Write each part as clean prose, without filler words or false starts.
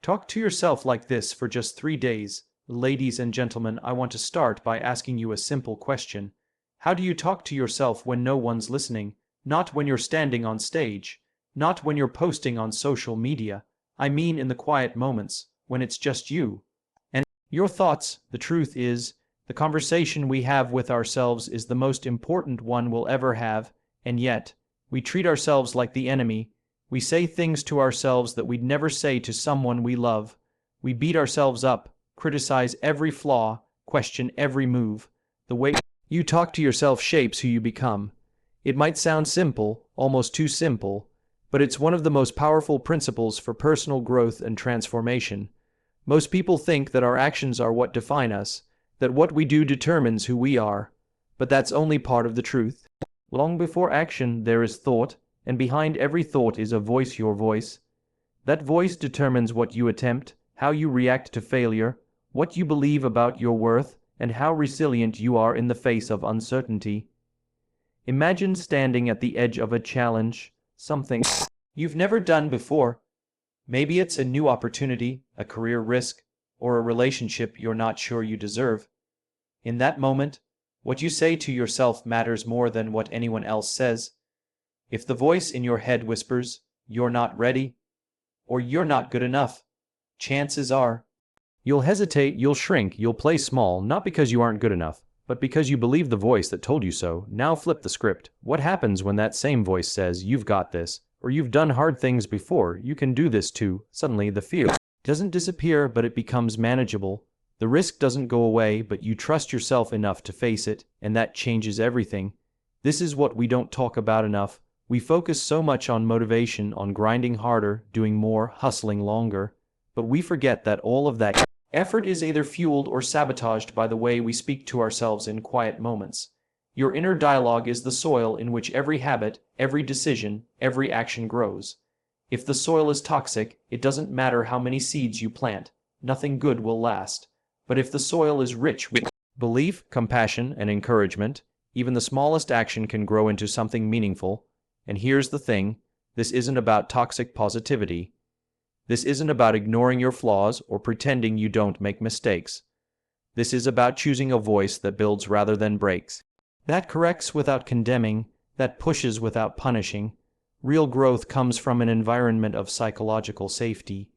Talk to yourself like this for just 3 days. Ladies and gentlemen, I want to start by asking you a simple question. How do you talk to yourself when no one's listening? Not when you're standing on stage. Not when you're posting on social media. I mean in the quiet moments, when it's just you and your thoughts. The truth is, the conversation we have with ourselves is the most important one we'll ever have, and yet, we treat ourselves like the enemy. We say things to ourselves that we'd never say to someone we love. We beat ourselves up, criticize every flaw, question every move. The way you talk to yourself shapes who you become. It might sound simple, almost too simple, but it's one of the most powerful principles for personal growth and transformation. Most people think that our actions are what define us, that what we do determines who we are, but that's only part of the truth. Long before action, there is thought, and behind every thought is a voice, your voice. That voice determines what you attempt, how you react to failure, what you believe about your worth, and how resilient you are in the face of uncertainty. Imagine standing at the edge of a challenge, something you've never done before. Maybe it's a new opportunity, a career risk, or a relationship you're not sure you deserve. In that moment, what you say to yourself matters more than what anyone else says. If the voice in your head whispers, "You're not ready," or "You're not good enough," chances are you'll hesitate, you'll shrink, you'll play small, not because you aren't good enough, but because you believe the voice that told you so. Now flip the script. What happens when that same voice says, "You've got this," or "You've done hard things before, you can do this too"? Suddenly the fear doesn't disappear, but it becomes manageable. The risk doesn't go away, but you trust yourself enough to face it, and that changes everything. This is what we don't talk about enough. We focus so much on motivation, on grinding harder, doing more, hustling longer, but we forget that all of that effort is either fueled or sabotaged by the way we speak to ourselves in quiet moments. Your inner dialogue is the soil in which every habit, every decision, every action grows. If the soil is toxic, it doesn't matter how many seeds you plant, nothing good will last. But if the soil is rich with belief, compassion, and encouragement, even the smallest action can grow into something meaningful. And here's the thing, this isn't about toxic positivity. This isn't about ignoring your flaws or pretending you don't make mistakes. This is about choosing a voice that builds rather than breaks, that corrects without condemning, that pushes without punishing. Real growth comes from an environment of psychological safety,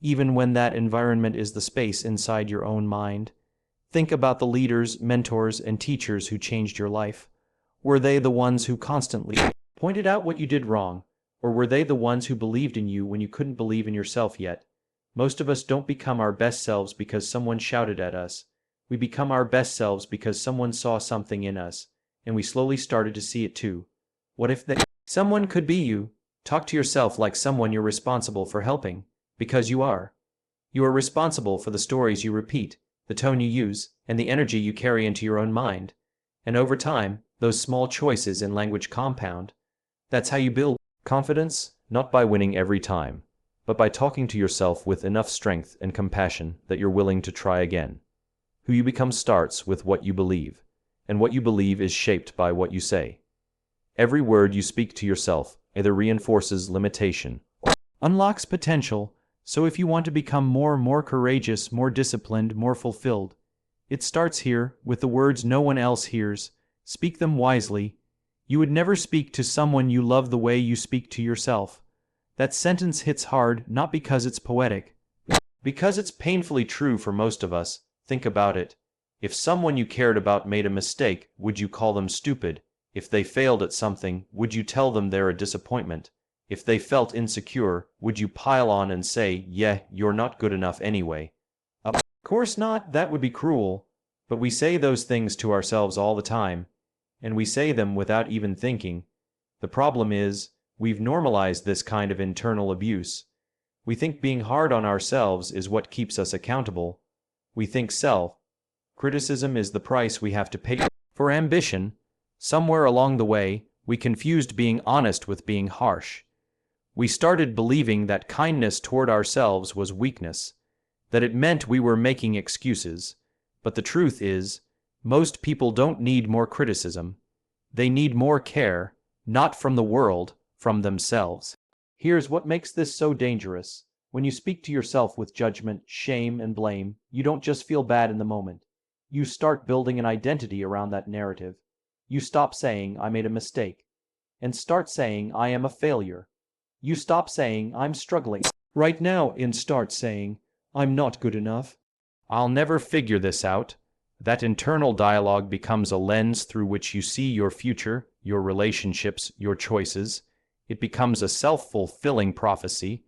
even when that environment is the space inside your own mind. Think about the leaders, mentors, and teachers who changed your life. Were they the ones who constantly pointed out what you did wrong? Or were they the ones who believed in you when you couldn't believe in yourself yet? Most of us don't become our best selves because someone shouted at us. We become our best selves because someone saw something in us, and we slowly started to see it too. What if someone could be you? Talk to yourself like someone you're responsible for helping, because you are. You are responsible for the stories you repeat, the tone you use, and the energy you carry into your own mind. And over time, those small choices in language compound. That's how you build confidence, not by winning every time, but by talking to yourself with enough strength and compassion that you're willing to try again. Who you become starts with what you believe, and what you believe is shaped by what you say. Every word you speak to yourself either reinforces limitation or unlocks potential. So if you want to become more courageous, more disciplined, more fulfilled, it starts here, with the words no one else hears. Speak them wisely. You would never speak to someone you love the way you speak to yourself. That sentence hits hard, not because it's poetic, because it's painfully true for most of us. Think about it. If someone you cared about made a mistake, would you call them stupid? If they failed at something, would you tell them they're a disappointment? If they felt insecure, would you pile on and say, "Yeah, you're not good enough anyway"? Of course not, that would be cruel. But we say those things to ourselves all the time. And we say them without even thinking. The problem is, we've normalized this kind of internal abuse. We think being hard on ourselves is what keeps us accountable. We think self-criticism is the price we have to pay for ambition. Somewhere along the way, we confused being honest with being harsh. We started believing that kindness toward ourselves was weakness, that it meant we were making excuses. But the truth is, most people don't need more criticism. They need more care, not from the world, from themselves. Here's what makes this so dangerous. When you speak to yourself with judgment, shame, and blame, you don't just feel bad in the moment. You start building an identity around that narrative. You stop saying, I made a mistake, and start saying, I am a failure. You stop saying, I'm struggling right now, and start saying, I'm not good enough. I'll never figure this out. That internal dialogue becomes a lens through which you see your future, your relationships, your choices. It becomes a self-fulfilling prophecy.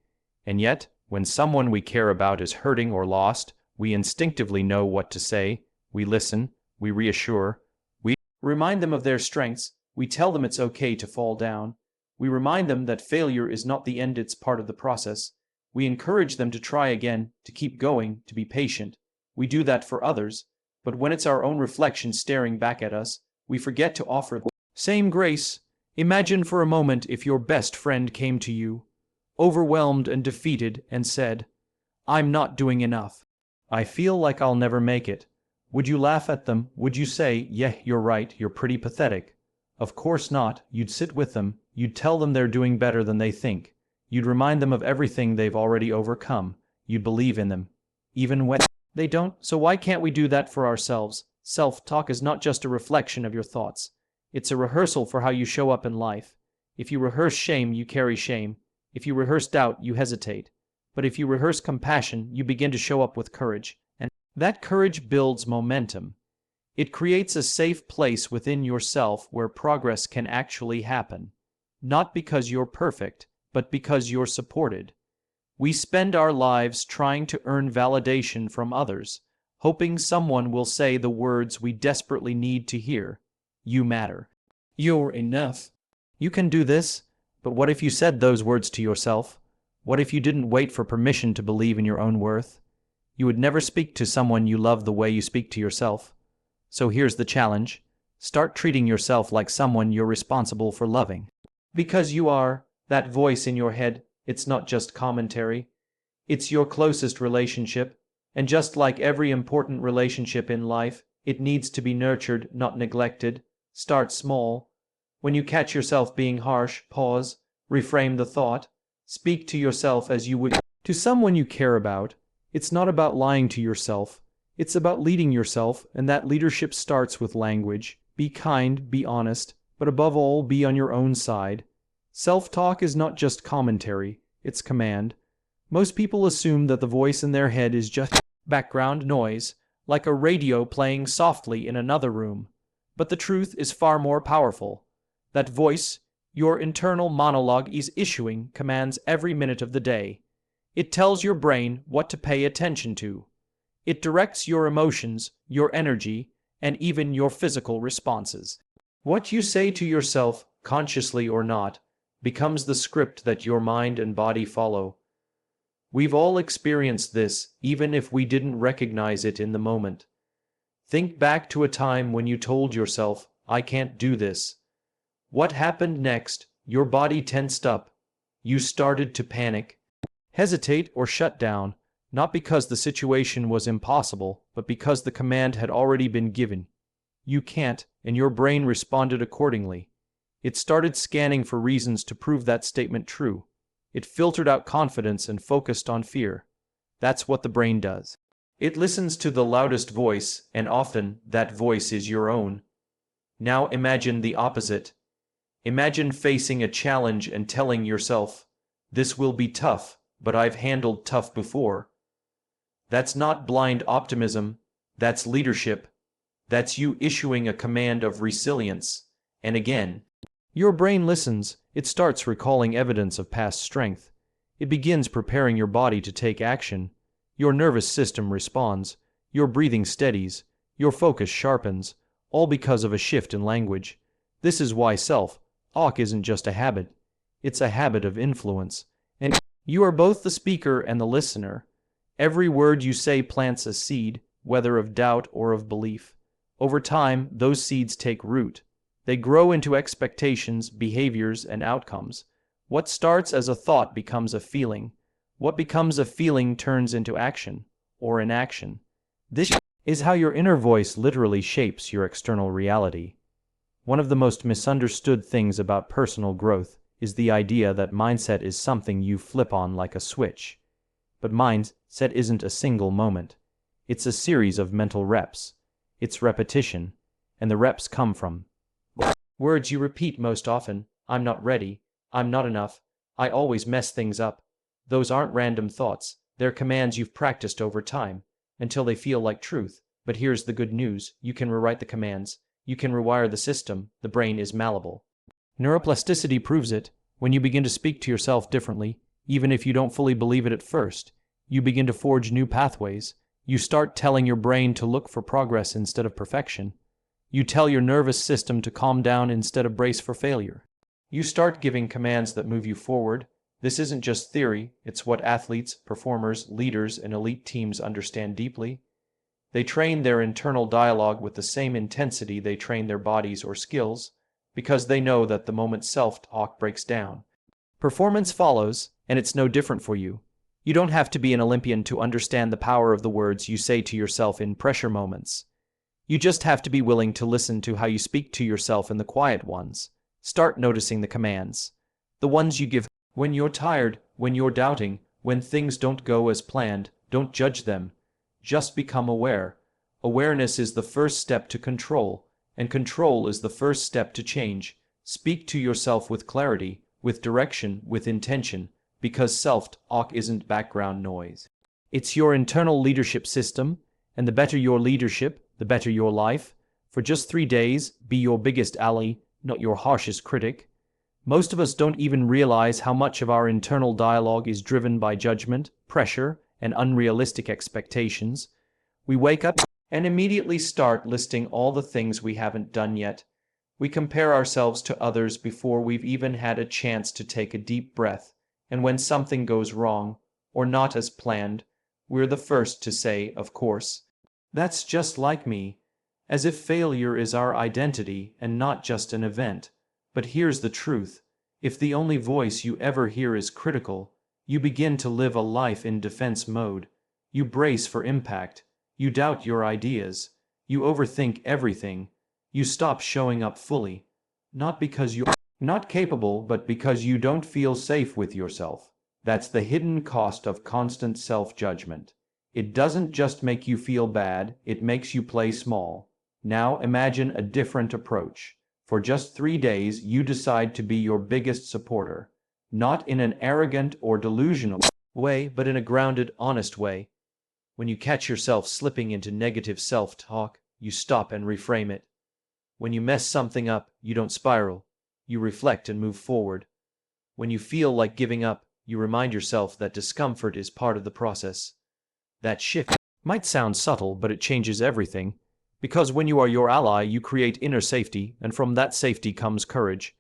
And yet, when someone we care about is hurting or lost, we instinctively know what to say. We listen, we reassure, we remind them of their strengths, we tell them it's okay to fall down, we remind them that failure is not the end, it's part of the process. We encourage them to try again, to keep going, to be patient. We do that for others, but when it's our own reflection staring back at us, we forget to offer the same grace. Imagine for a moment if your best friend came to you, overwhelmed and defeated, and said, I'm not doing enough. I feel like I'll never make it. Would you laugh at them? Would you say, yeah, you're right, you're pretty pathetic? Of course not. You'd sit with them. You'd tell them they're doing better than they think. You'd remind them of everything they've already overcome. You'd believe in them, even when they don't. So why can't we do that for ourselves? Self-talk is not just a reflection of your thoughts. It's a rehearsal for how you show up in life. If you rehearse shame, you carry shame. If you rehearse doubt, you hesitate. But if you rehearse compassion, you begin to show up with courage. And that courage builds momentum. It creates a safe place within yourself where progress can actually happen. Not because you're perfect, but because you're supported. We spend our lives trying to earn validation from others, hoping someone will say the words we desperately need to hear. You matter. You're enough. You can do this. But what if you said those words to yourself? What if you didn't wait for permission to believe in your own worth? You would never speak to someone you love the way you speak to yourself. So here's the challenge. Start treating yourself like someone you're responsible for loving. Because you are. That voice in your head, it's not just commentary. It's your closest relationship. And just like every important relationship in life, it needs to be nurtured, not neglected. Start small. When you catch yourself being harsh, pause, reframe the thought. Speak to yourself as you would to someone you care about. It's not about lying to yourself. It's about leading yourself, and that leadership starts with language. Be kind, be honest, but above all, be on your own side. Self-talk is not just commentary, it's command. Most people assume that the voice in their head is just background noise, like a radio playing softly in another room. But the truth is far more powerful. That voice, your internal monologue, is issuing commands every minute of the day. It tells your brain what to pay attention to. It directs your emotions, your energy, and even your physical responses. What you say to yourself, consciously or not, becomes the script that your mind and body follow. We've all experienced this, even if we didn't recognize it in the moment. Think back to a time when you told yourself, I can't do this. What happened next? Your body tensed up. You started to panic, hesitate, or shut down, not because the situation was impossible, but because the command had already been given. You can't, and your brain responded accordingly. It started scanning for reasons to prove that statement true. It filtered out confidence and focused on fear. That's what the brain does. It listens to the loudest voice, and often that voice is your own. Now imagine the opposite. Imagine facing a challenge and telling yourself, this will be tough, but I've handled tough before. That's not blind optimism, that's leadership. That's you issuing a command of resilience. And again, your brain listens. It starts recalling evidence of past strength. It begins preparing your body to take action. Your nervous system responds. Your breathing steadies. Your focus sharpens. All because of a shift in language. This is why self-talk isn't just a habit. It's a habit of influence. And you are both the speaker and the listener. Every word you say plants a seed, whether of doubt or of belief. Over time, those seeds take root. They grow into expectations, behaviors, and outcomes. What starts as a thought becomes a feeling. What becomes a feeling turns into action, or inaction. This is how your inner voice literally shapes your external reality. One of the most misunderstood things about personal growth is the idea that mindset is something you flip on like a switch. But mindset isn't a single moment. It's a series of mental reps. It's repetition, and the reps come from words you repeat most often. I'm not ready. I'm not enough. I always mess things up. Those aren't random thoughts. They're commands you've practiced over time, until they feel like truth. But here's the good news. You can rewrite the commands. You can rewire the system. The brain is malleable. Neuroplasticity proves it. When you begin to speak to yourself differently, even if you don't fully believe it at first, you begin to forge new pathways. You start telling your brain to look for progress instead of perfection. You tell your nervous system to calm down instead of brace for failure. You start giving commands that move you forward. This isn't just theory, it's what athletes, performers, leaders, and elite teams understand deeply. They train their internal dialogue with the same intensity they train their bodies or skills, because they know that the moment self-talk breaks down, performance follows, and it's no different for you. You don't have to be an Olympian to understand the power of the words you say to yourself in pressure moments. You just have to be willing to listen to how you speak to yourself in the quiet ones. Start noticing the commands, the ones you give when you're tired, when you're doubting, when things don't go as planned. Don't judge them. Just become aware. Awareness is the first step to control, and control is the first step to change. Speak to yourself with clarity, with direction, with intention, because self-talk isn't background noise. It's your internal leadership system, and the better your leadership, the better your life. For just 3 days, be your biggest ally, not your harshest critic. Most of us don't even realize how much of our internal dialogue is driven by judgment, pressure, and unrealistic expectations. We wake up and immediately start listing all the things we haven't done yet. We compare ourselves to others before we've even had a chance to take a deep breath. And when something goes wrong, or not as planned, we're the first to say, of course, that's just like me, as if failure is our identity and not just an event. But here's the truth. If the only voice you ever hear is critical, you begin to live a life in defense mode. You brace for impact. You doubt your ideas. You overthink everything. You stop showing up fully. Not because you're not capable, but because you don't feel safe with yourself. That's the hidden cost of constant self-judgment. It doesn't just make you feel bad, it makes you play small. Now imagine a different approach. For just 3 days, you decide to be your biggest supporter. Not in an arrogant or delusional way, but in a grounded, honest way. When you catch yourself slipping into negative self-talk, you stop and reframe it. When you mess something up, you don't spiral. You reflect and move forward. When you feel like giving up, you remind yourself that discomfort is part of the process. That shift might sound subtle, but it changes everything. Because when you are your ally, you create inner safety, and from that safety comes courage.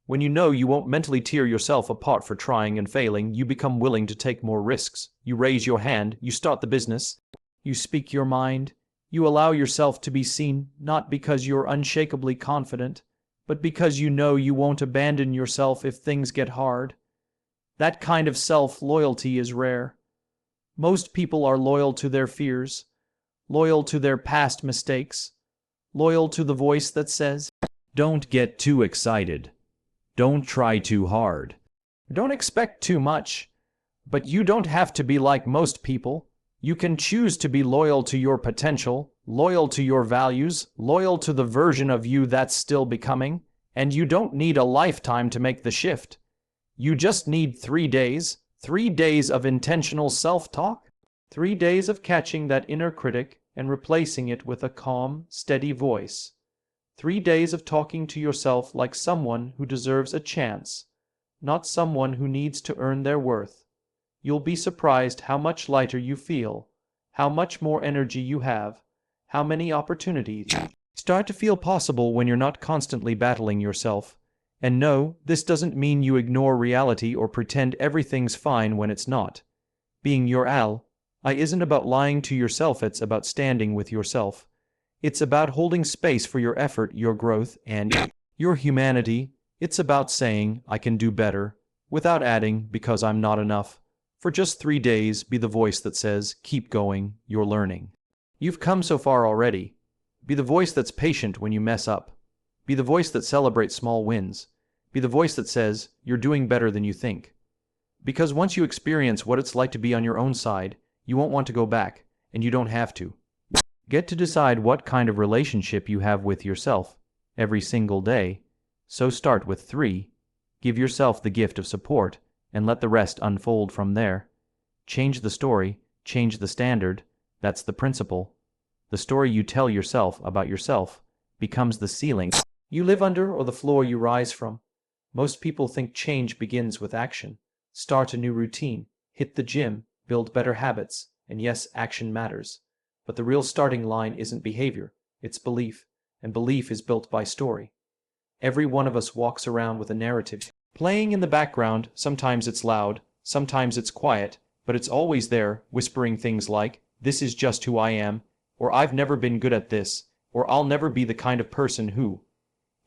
When you know you won't mentally tear yourself apart for trying and failing, you become willing to take more risks. You raise your hand, you start the business, you speak your mind, you allow yourself to be seen, not because you're unshakably confident, but because you know you won't abandon yourself if things get hard. That kind of self-loyalty is rare. Most people are loyal to their fears, loyal to their past mistakes, loyal to the voice that says, "Don't get too excited. Don't try too hard. Don't expect too much." But you don't have to be like most people. You can choose to be loyal to your potential, loyal to your values, loyal to the version of you that's still becoming, and you don't need a lifetime to make the shift. You just need 3 days, 3 days of intentional self-talk, 3 days of catching that inner critic and replacing it with a calm, steady voice. 3 days of talking to yourself like someone who deserves a chance, not someone who needs to earn their worth. You'll be surprised how much lighter you feel, how much more energy you have, how many opportunities start to feel possible when you're not constantly battling yourself. And no, this doesn't mean you ignore reality or pretend everything's fine when it's not. Being your ally isn't about lying to yourself, it's about standing with yourself. It's about holding space for your effort, your growth, and your humanity. It's about saying, "I can do better," without adding, "because I'm not enough." For just 3 days, be the voice that says, "Keep going, you're learning. You've come so far already." Be the voice that's patient when you mess up. Be the voice that celebrates small wins. Be the voice that says, "You're doing better than you think." Because once you experience what it's like to be on your own side, you won't want to go back, and you don't have to. Get to decide what kind of relationship you have with yourself every single day. So start with 3. Give yourself the gift of support, and let the rest unfold from there. Change the story, change the standard. That's the principle. The story you tell yourself about yourself becomes the ceiling you live under or the floor you rise from. Most people think change begins with action. Start a new routine, hit the gym, build better habits, and yes, action matters. But the real starting line isn't behavior, it's belief, and belief is built by story. Every one of us walks around with a narrative playing in the background. Sometimes it's loud, sometimes it's quiet, but it's always there, whispering things like, "This is just who I am," or "I've never been good at this," or "I'll never be the kind of person who."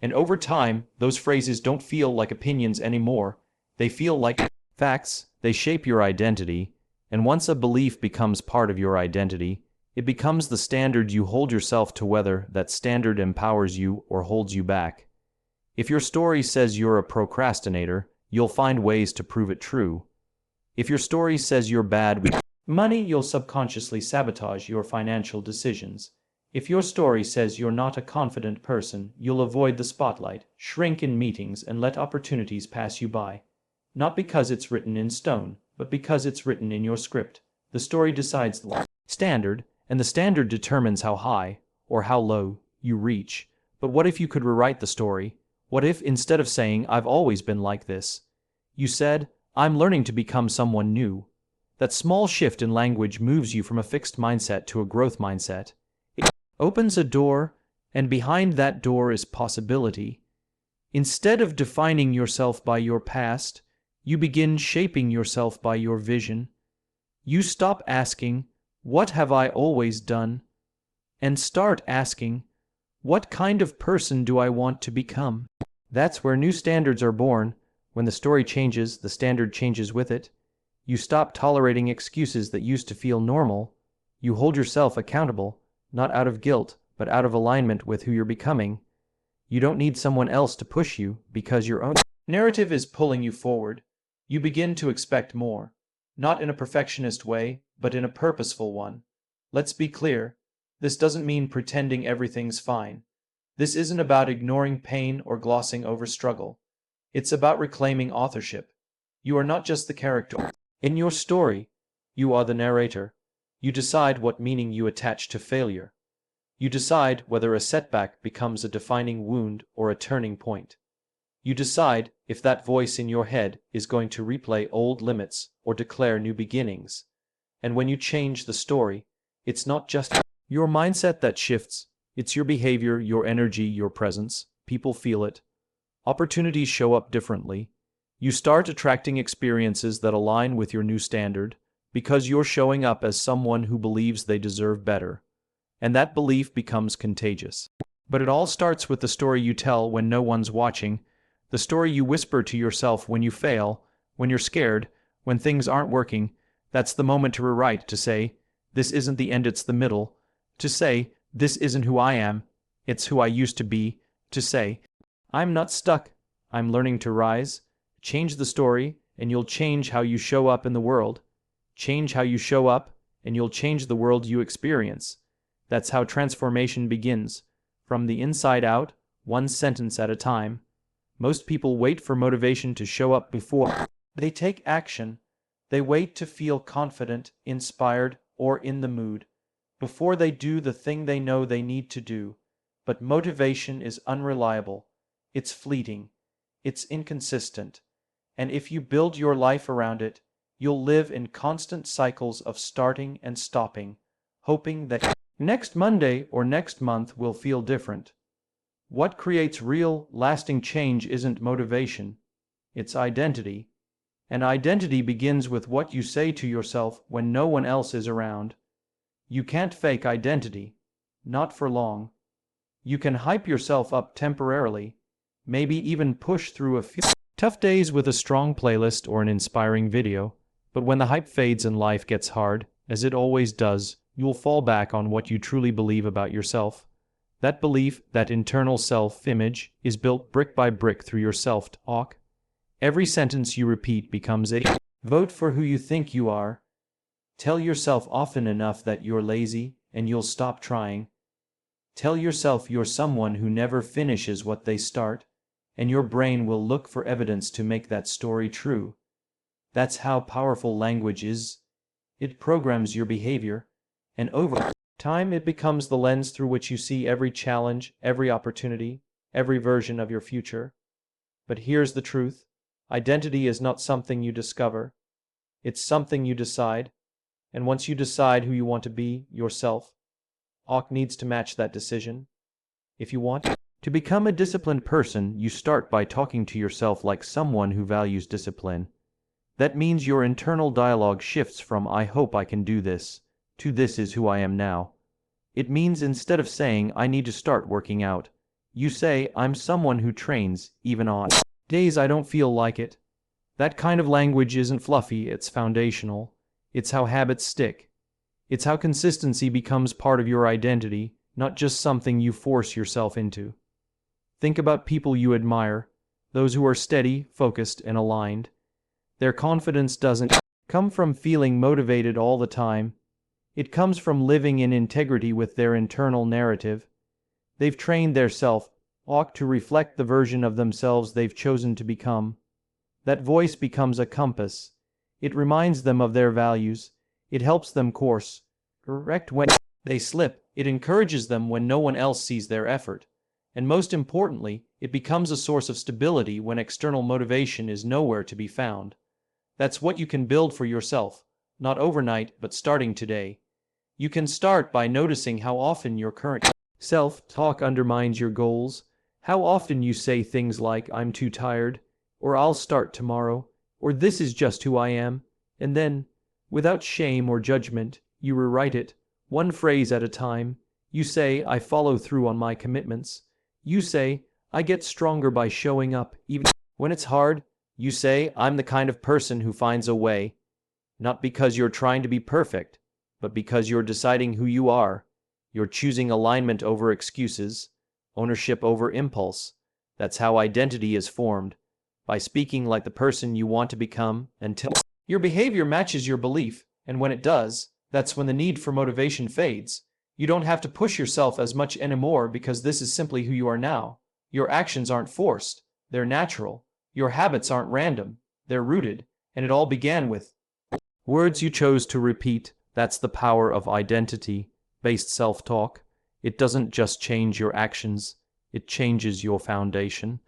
And over time, those phrases don't feel like opinions anymore. They feel like facts. They shape your identity, and once a belief becomes part of your identity, it becomes the standard you hold yourself to, whether that standard empowers you or holds you back. If your story says you're a procrastinator, you'll find ways to prove it true. If your story says you're bad with money, you'll subconsciously sabotage your financial decisions. If your story says you're not a confident person, you'll avoid the spotlight, shrink in meetings, and let opportunities pass you by. Not because it's written in stone, but because it's written in your script. The story decides the standard, and the standard determines how high or how low you reach. But what if you could rewrite the story? What if, instead of saying, "I've always been like this," you said, "I'm learning to become someone new"? That small shift in language moves you from a fixed mindset to a growth mindset. It opens a door, and behind that door is possibility. Instead of defining yourself by your past, you begin shaping yourself by your vision. You stop asking, "What have I always done?" and start asking, "What kind of person do I want to become?" That's where new standards are born. When the story changes, the standard changes with it. You stop tolerating excuses that used to feel normal. You hold yourself accountable, not out of guilt, but out of alignment with who you're becoming. You don't need someone else to push you, because your own narrative is pulling you forward. You begin to expect more, not in a perfectionist way, but in a purposeful one. Let's be clear, this doesn't mean pretending everything's fine. This isn't about ignoring pain or glossing over struggle. It's about reclaiming authorship. You are not just the character in your story, you are the narrator. You decide what meaning you attach to failure. You decide whether a setback becomes a defining wound or a turning point. You decide if that voice in your head is going to replay old limits or declare new beginnings. And when you change the story, it's not just your mindset that shifts, it's your behavior, your energy, your presence. People feel it. Opportunities show up differently. You start attracting experiences that align with your new standard because you're showing up as someone who believes they deserve better. And that belief becomes contagious. But it all starts with the story you tell when no one's watching, the story you whisper to yourself when you fail, when you're scared, when things aren't working. That's the moment to rewrite, to say, "This isn't the end, it's the middle." To say, "This isn't who I am, it's who I used to be." To say, "I'm not stuck, I'm learning to rise." Change the story, and you'll change how you show up in the world. Change how you show up, and you'll change the world you experience. That's how transformation begins, from the inside out, one sentence at a time. Most people wait for motivation to show up before they take action. They wait to feel confident, inspired, or in the mood before they do the thing they know they need to do. But motivation is unreliable. It's fleeting. It's inconsistent. And if you build your life around it, you'll live in constant cycles of starting and stopping, hoping that next Monday or next month will feel different. What creates real, lasting change isn't motivation, it's identity. And identity begins with what you say to yourself when no one else is around. You can't fake identity, not for long. You can hype yourself up temporarily, maybe even push through a few tough days with a strong playlist or an inspiring video, but when the hype fades and life gets hard, as it always does, you'll fall back on what you truly believe about yourself. That belief, that internal self-image, is built brick by brick through your self-talk. Every sentence you repeat becomes a Vote for who you think you are. Tell yourself often enough that you're lazy, and you'll stop trying. Tell yourself you're someone who never finishes what they start, and your brain will look for evidence to make that story true. That's how powerful language is. It programs your behavior, and over time it becomes the lens through which you see every challenge, every opportunity, every version of your future. But here's the truth. Identity is not something you discover. It's something you decide. And once you decide who you want to be, yourself, needs to match that decision. If you want to become a disciplined person, you start by talking to yourself like someone who values discipline. That means your internal dialogue shifts from "I hope I can do this" to "this is who I am now." It means instead of saying "I need to start working out," you say "I'm someone who trains, even on days I don't feel like it." That kind of language isn't fluffy, it's foundational. It's how habits stick. It's how consistency becomes part of your identity, not just something you force yourself into. Think about people you admire, those who are steady, focused, and aligned. Their confidence doesn't come from feeling motivated all the time. It comes from living in integrity with their internal narrative. They've trained their self-talk to reflect the version of themselves they've chosen to become. That voice becomes a compass. It reminds them of their values. It helps them course correct when they slip. It encourages them when no one else sees their effort. And most importantly, it becomes a source of stability when external motivation is nowhere to be found. That's what you can build for yourself, not overnight, but starting today. You can start by noticing how often your current self-talk undermines your goals, how often you say things like "I'm too tired," or "I'll start tomorrow," or "this is just who I am," and then, without shame or judgment, you rewrite it, one phrase at a time. You say, "I follow through on my commitments." You say, "I get stronger by showing up, even when it's hard." You say, "I'm the kind of person who finds a way." Not because you're trying to be perfect, but because you're deciding who you are. You're choosing alignment over excuses, ownership over impulse. That's how identity is formed, by speaking like the person you want to become until your behavior matches your belief, and when it does, that's when the need for motivation fades. You don't have to push yourself as much anymore because this is simply who you are now. Your actions aren't forced, they're natural. Your habits aren't random, they're rooted, and it all began with words you chose to repeat. That's the power of identity-based self-talk. It doesn't just change your actions, it changes your foundation.